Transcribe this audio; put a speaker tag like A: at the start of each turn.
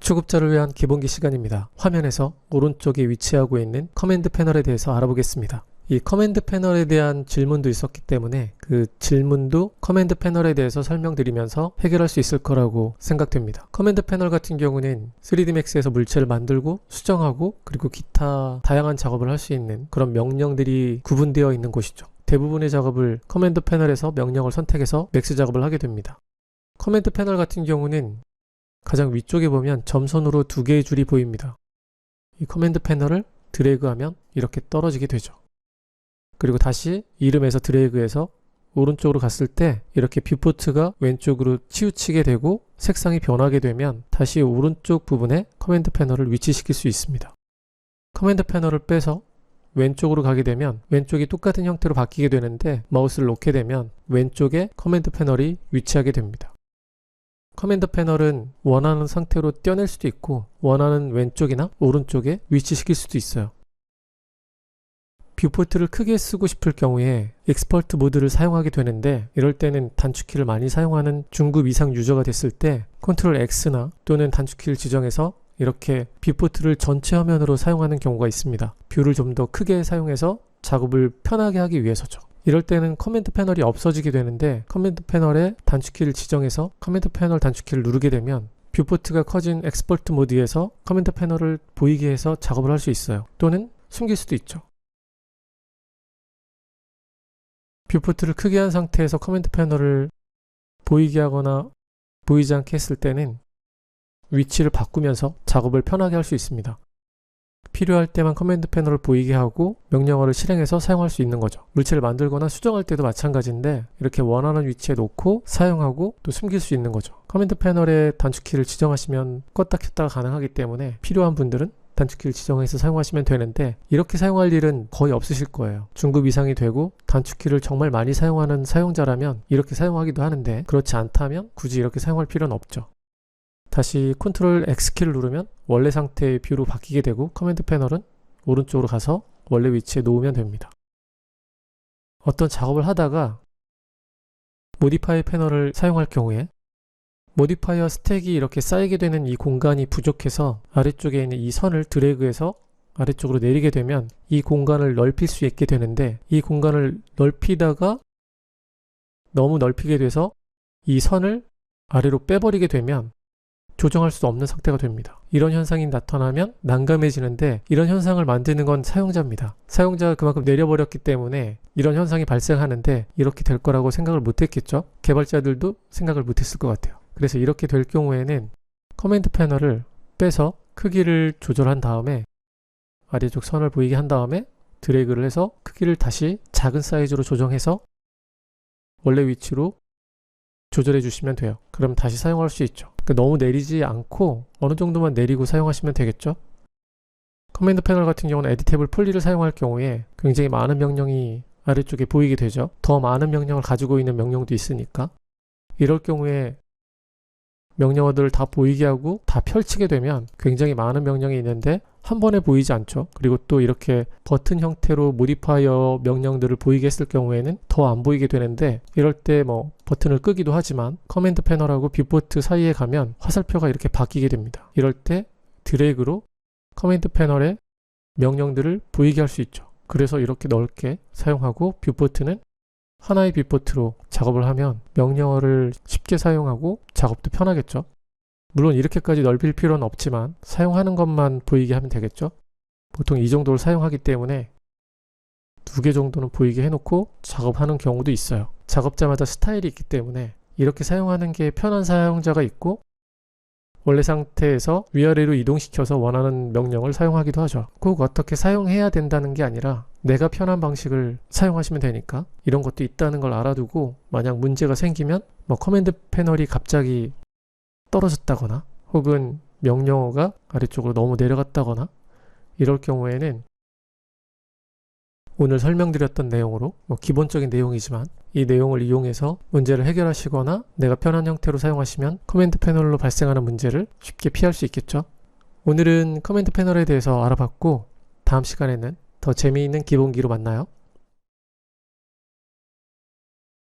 A: 초급자를 위한 기본기 시간입니다. 화면에서 오른쪽에 위치하고 있는 커맨드 패널에 대해서 알아보겠습니다. 이 커맨드 패널에 대한 질문도 있었기 때문에 그 질문도 커맨드 패널에 대해서 설명드리면서 해결할 수 있을 거라고 생각됩니다. 커맨드 패널 같은 경우는 3D Max에서 물체를 만들고 수정하고 그리고 기타 다양한 작업을 할 수 있는 그런 명령들이 구분되어 있는 곳이죠. 대부분의 작업을 커맨드 패널에서 명령을 선택해서 맥스 작업을 하게 됩니다. 커맨드 패널 같은 경우는 가장 위쪽에 보면 점선으로 두 개의 줄이 보입니다. 이 커맨드 패널을 드래그하면 이렇게 떨어지게 되죠. 그리고 다시 이름에서 드래그해서 오른쪽으로 갔을 때 이렇게 뷰포트가 왼쪽으로 치우치게 되고 색상이 변하게 되면 다시 오른쪽 부분에 커맨드 패널을 위치시킬 수 있습니다. 커맨드 패널을 빼서 왼쪽으로 가게 되면 왼쪽이 똑같은 형태로 바뀌게 되는데 마우스를 놓게 되면 왼쪽에 커맨드 패널이 위치하게 됩니다. 커맨드 패널은 원하는 상태로 떼어낼 수도 있고 원하는 왼쪽이나 오른쪽에 위치시킬 수도 있어요. 뷰포트를 크게 쓰고 싶을 경우에 익스퍼트 모드를 사용하게 되는데 이럴 때는 단축키를 많이 사용하는 중급 이상 유저가 됐을 때 컨트롤 X나 또는 단축키를 지정해서 이렇게 뷰포트를 전체 화면으로 사용하는 경우가 있습니다. 뷰를 좀 더 크게 사용해서 작업을 편하게 하기 위해서죠. 이럴 때는 커맨드 패널이 없어지게 되는데 커맨드 패널에 단축키를 지정해서 커맨드 패널 단축키를 누르게 되면 뷰포트가 커진 엑스퍼트 모드에서 커맨드 패널을 보이게 해서 작업을 할 수 있어요. 또는 숨길 수도 있죠. 뷰포트를 크게 한 상태에서 커맨드 패널을 보이게 하거나 보이지 않게 했을 때는 위치를 바꾸면서 작업을 편하게 할 수 있습니다. 필요할 때만 커맨드 패널을 보이게 하고 명령어를 실행해서 사용할 수 있는 거죠. 물체를 만들거나 수정할 때도 마찬가지인데 이렇게 원하는 위치에 놓고 사용하고 또 숨길 수 있는 거죠. 커맨드 패널에 단축키를 지정하시면 껐다 켰다가 가능하기 때문에 필요한 분들은 단축키를 지정해서 사용하시면 되는데 이렇게 사용할 일은 거의 없으실 거예요. 중급 이상이 되고 단축키를 정말 많이 사용하는 사용자라면 이렇게 사용하기도 하는데 그렇지 않다면 굳이 이렇게 사용할 필요는 없죠. 다시 컨트롤 X키를 누르면 원래 상태의 뷰로 바뀌게 되고 커맨드 패널은 오른쪽으로 가서 원래 위치에 놓으면 됩니다. 어떤 작업을 하다가 모디파이 패널을 사용할 경우에 모디파이어 스택이 이렇게 쌓이게 되는 이 공간이 부족해서 아래쪽에 있는 이 선을 드래그해서 아래쪽으로 내리게 되면 이 공간을 넓힐 수 있게 되는데 이 공간을 넓히다가 너무 넓히게 돼서 이 선을 아래로 빼버리게 되면 조정할 수 없는 상태가 됩니다. 이런 현상이 나타나면 난감해지는데 이런 현상을 만드는 건 사용자입니다. 사용자가 그만큼 내려버렸기 때문에 이런 현상이 발생하는데 이렇게 될 거라고 생각을 못했겠죠? 개발자들도 생각을 못했을 것 같아요. 그래서 이렇게 될 경우에는 커맨드 패널을 빼서 크기를 조절한 다음에 아래쪽 선을 보이게 한 다음에 드래그를 해서 크기를 다시 작은 사이즈로 조정해서 원래 위치로 조절해 주시면 돼요. 그럼 다시 사용할 수 있죠. 그러니까 너무 내리지 않고 어느 정도만 내리고 사용하시면 되겠죠. 커맨드 패널 같은 경우는 에디테이블 폴리를 사용할 경우에 굉장히 많은 명령이 아래쪽에 보이게 되죠. 더 많은 명령을 가지고 있는 명령도 있으니까 이럴 경우에 명령어들을 다 보이게 하고 다 펼치게 되면 굉장히 많은 명령이 있는데 한 번에 보이지 않죠. 그리고 또 이렇게 버튼 형태로 모디파이어 명령들을 보이게 했을 경우에는 더 안 보이게 되는데 이럴 때 뭐 버튼을 끄기도 하지만 커맨드 패널하고 뷰포트 사이에 가면 화살표가 이렇게 바뀌게 됩니다. 이럴 때 드래그로 커맨드 패널의 명령들을 보이게 할 수 있죠. 그래서 이렇게 넓게 사용하고 뷰포트는 하나의 뷰포트로 작업을 하면 명령어를 쉽게 사용하고 작업도 편하겠죠. 물론 이렇게까지 넓힐 필요는 없지만 사용하는 것만 보이게 하면 되겠죠. 보통 이 정도를 사용하기 때문에 2개 정도는 보이게 해놓고 작업하는 경우도 있어요. 작업자마다 스타일이 있기 때문에 이렇게 사용하는 게 편한 사용자가 있고 원래 상태에서 위아래로 이동시켜서 원하는 명령을 사용하기도 하죠. 꼭 어떻게 사용해야 된다는 게 아니라 내가 편한 방식을 사용하시면 되니까 이런 것도 있다는 걸 알아두고 만약 문제가 생기면 뭐 커맨드 패널이 갑자기 떨어졌다거나 혹은 명령어가 아래쪽으로 너무 내려갔다거나 이럴 경우에는 오늘 설명드렸던 내용으로 기본적인 내용이지만 이 내용을 이용해서 문제를 해결하시거나 내가 편한 형태로 사용하시면 커맨드 패널로 발생하는 문제를 쉽게 피할 수 있겠죠. 오늘은 커맨드 패널에 대해서 알아봤고 다음 시간에는 더 재미있는 기본기로 만나요.